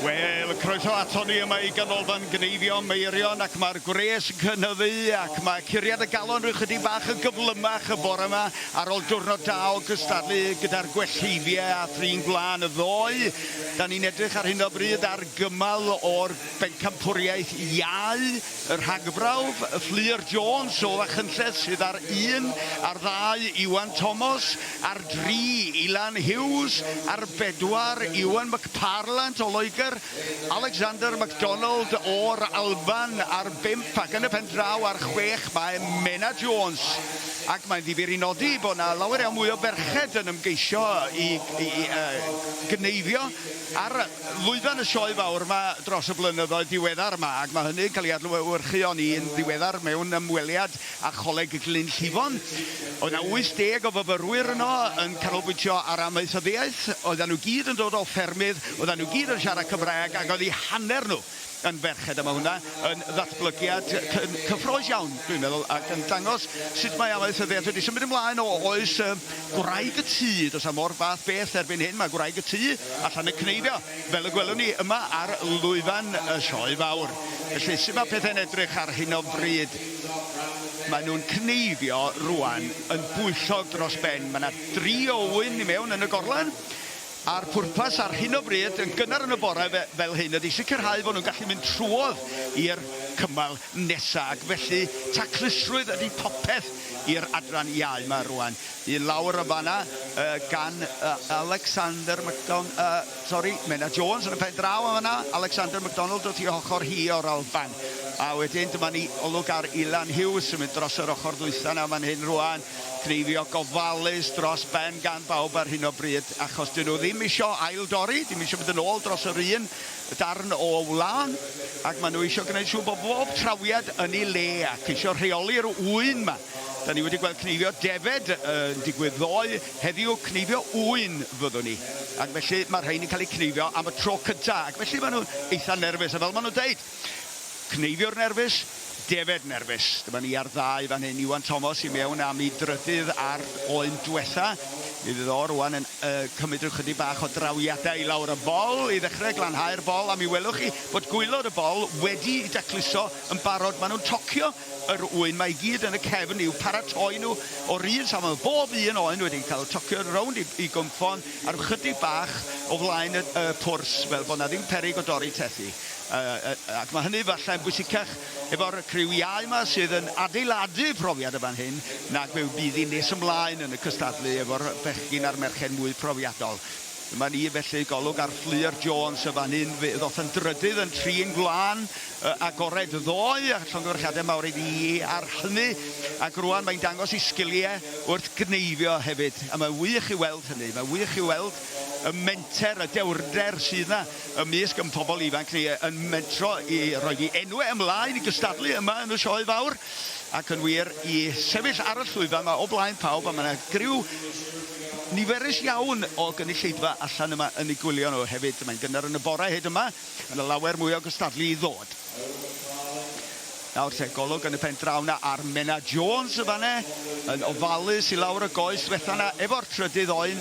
Wel, croeso ato ni yma I ganolfan Cneifio Meirion ac mae'r gwres yn cynyddu ac mae curiad y galon rwy'n chydig bach yn gyflymach y bore yma ar ôl diwrnod da o gystadlu gyda'r gwellhifiau a thrin gwlan y ddoe. Da ni'n edrych ar hyn o bryd ar gymal o'r bencampwriaeth Iau, y Rhagbrawf, y Fflir Jones o Ddachynlleth sydd ar 1, ar 2 Iwan Thomas, ar 3 Ilan Hughes, ar 4 Iwan McParland o Loegr, Alexander MacDonald o'r Alban ar 5 ac yn y pen draw ar 6 mae Mena Jones ac mae'n ddifyr I nodi bod yna lawer iawn mwy o ferched yn ymgeisio I Cneifio ar lwyfan y Sioe fawr yma dros y blynyddoedd diweddar yma ac mae hynny'n cael ei adlewyrchu o'n i'n ddiweddar mewn ymweliad â Choleg Glyn Llifon. Oedd yna 80 o fyfyrwyr yno yn canolbwyntio ar amaethyddiaeth, oedd nhw gyd yn dod o ffermydd, oedd nhw gyd yn siarad Cymraeg ac oedd eu hanner nhw yn ferched yma hwnna yn ddatblygiad cyffroes iawn, dwi'n meddwl, ac yn dangos sut mae amaethyddiaeth wedi symud ymlaen o oes gwraig y tŷ, does am o'r fath beth erbyn hyn, mae gwraig y tŷ allan y Cneifio, fel y gwelwn ni yma ar lwyfan y Sioe fawr. Felly, sut mae pethau'n edrych ar hyn o bryd? Mae nhw'n Cneifio rwan yn bwyllog dros ben. Mae yna 3 owyn I mewn yn y gorlan. A'r pwrpas ar hyn o bryd yn gynnar yn y bore fel hyn ydy sicrhau bod nhw'n gallu mynd trwodd i'r cymal nesaf ac felly taclusrwydd ydy popeth i'r adran Iau yma rwan. I lawr y fanna gan Alexander Mena Jones yn y pen draw yma, Alexander MacDonald wrth I ochr hi o'r Alban. A wedyn dyma ni olwg ar Ilan Hughes yn mynd dros yr ochr ddwytha na fan hyn rwan. Cneifio gofalus dros ben gan bawb ar hyn o bryd achos dyn nhw ddim isio aildori, ddim isio mynd yn ôl dros yr un darn o wlan ac maen nhw isio gwneud siŵr bod bob trawiad yn ei le ac isio rheoli'r ŵyn yma. Da ni wedi gweld Cneifio defed yn digwydd ddoe, heddiw Cneifio ŵyn fyddwn ni. Ac felly mae'r rhain yn cael eu cneifio am y tro cynta ac felly maen nhw'n eitha nerfus a fel maen nhw'n deud, Cneifio'r nerfus, defed nerfus. Dyma ni ar 2 fan hyn, Iwan Thomas I mewn am ei drydydd ar oen diwetha. Mi fydd o rwan yn cymryd chydig bach o drawiadau I lawr y bol, I ddechrau glanhau'r bol, a mi welwch chi bod gwylod y bol wedi I dacluso yn barod. Maen nhw'n tocio yr ŵyn, mae I gyd yn y cefn i'w paratoi nhw o'r un sam, bob un oen wedi cael tocio rownd I gymffon ar chydig bach o flaen y pwrs, fel bod na ddim peryg o dorri tethu. Ac mae hynny falle yn bwysicach efo'r criw Iau yma sydd yn adeiladu profiad y fan hyn nag fe bydd I nes ymlaen yn y cystadlu efo'r bechgyn a'r merched mwy profiadol. Dyma ni felly golwg ar Fflir Jones y fan hyn, ddoth yn drydydd yn trin gwlan agored ddoe a llongyfarchiadau mawr I ni ar hynny ac rwan mae'n dangos I sgiliau wrth Cneifio hefyd a mae wych I weld hynny, mae wych I weld y menter, y dewrder sydd yna ymysg yn pobl ifanc ni yn mentro I roi I enwau ymlaen I gystadlu yma yn y Sioe fawr ac yn wir I sefyll ar y llwyfan yma o blaen pawb a mae yna griw niferus iawn o gynulleidfa allan yma yn ei gwylio nhw hefyd. Mae'n gynnar yn y bore hyd yma, yn y lawer mwy o gystadlu I ddod. Nawr te golwg yn y pen draw na ar Mena Jones y fanne, yn ofalus I lawr y goes ddiwetha na efo'r trydydd oen,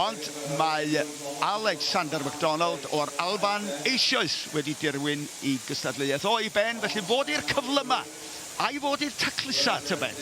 ond mae Alexander MacDonald o'r Alban eisoes wedi dirwyn I gystadleuaeth o I ben, felly fod i'r cyflyma, a'i fod i'r taclusa ty ben.